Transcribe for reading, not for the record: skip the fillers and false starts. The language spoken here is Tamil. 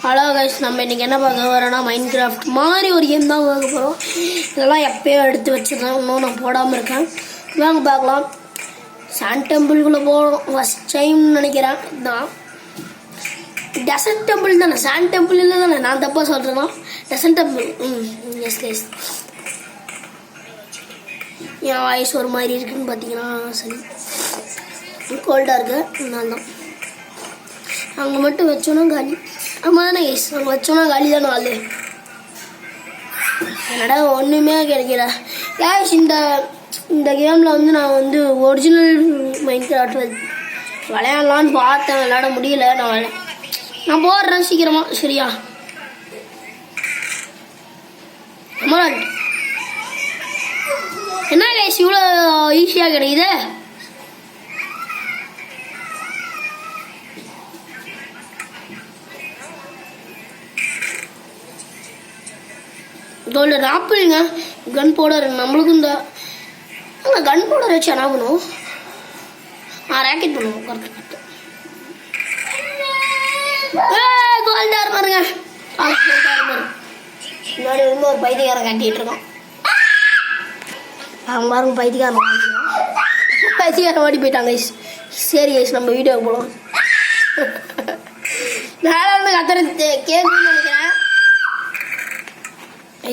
ஹலோ கைஸ், நம்ம இன்றைக்கி என்ன பார்க்க வரோன்னா மைண்ட் கிராஃப்ட் மாதிரி ஒரு கேம் தான் பார்க்க போகிறோம். இதெல்லாம் எப்போயோ எடுத்து வச்சுருந்தேன், இன்னும் நான் போடாமல் இருக்கேன். வாங்க பார்க்கலாம். சாண்ட் டெம்பிள்குள்ளே போகணும் ஃபஸ்ட் டைம்னு நினைக்கிறேன். இதுதான் டெசர்ட் டெம்பிள் தானே, சாண்ட் டெம்பிள் இல்லை தானே? நான் தப்பாக சொல்கிறேன்னா டெசர்ட் டெம்பிள். எஸ் கைஸ், என் வாய்ஸ் ஒரு மாதிரி இருக்குன்னு பார்த்தீங்கன்னா சரி, கோல்டாக இருக்குது. நான் தான் அங்கே மட்டும் வச்சோன்னா காலி. ஆமாம் தானே கைஸ், அங்கே வச்சோன்னா காலி தானே ஆள். என்னடா ஒன்றுமே கிடைக்கல கைஸ். இந்த கேமில் வந்து நான் வந்து ஒரிஜினல் மைண்ட் கிராஃப்ட் விளையாடலான்னு பார்த்தேன், விளையாட முடியல. நான் போடுறேன் சீக்கிரமாக, சரியா? அமரால் என்ன கைஸ் இவ்வளோ ஈஸியாக கிடைக்குது? கோல்டன் ஆப்பிள்ங்க, கன் பவுடர். நம்மளுக்கும் இந்த கன் பவுடர் வச்சு என்ன பண்ணுவோம்? ராக்கெட் பண்ணுவோம். கரெக்ட். கோல்டாக பாருங்க, முன்னாடி வந்து ஒரு பைத்தியக்காரன் கட்டிகிட்டு இருக்கோம். அவங்க பாருங்க, பைத்தியக்காரன் ஓடி போயிட்டாங்க கைஸ். சரி கைஸ், நம்ம வீடியோக்கு போகலாம். மேலே வந்து கத்துறது கேட்கணும்னு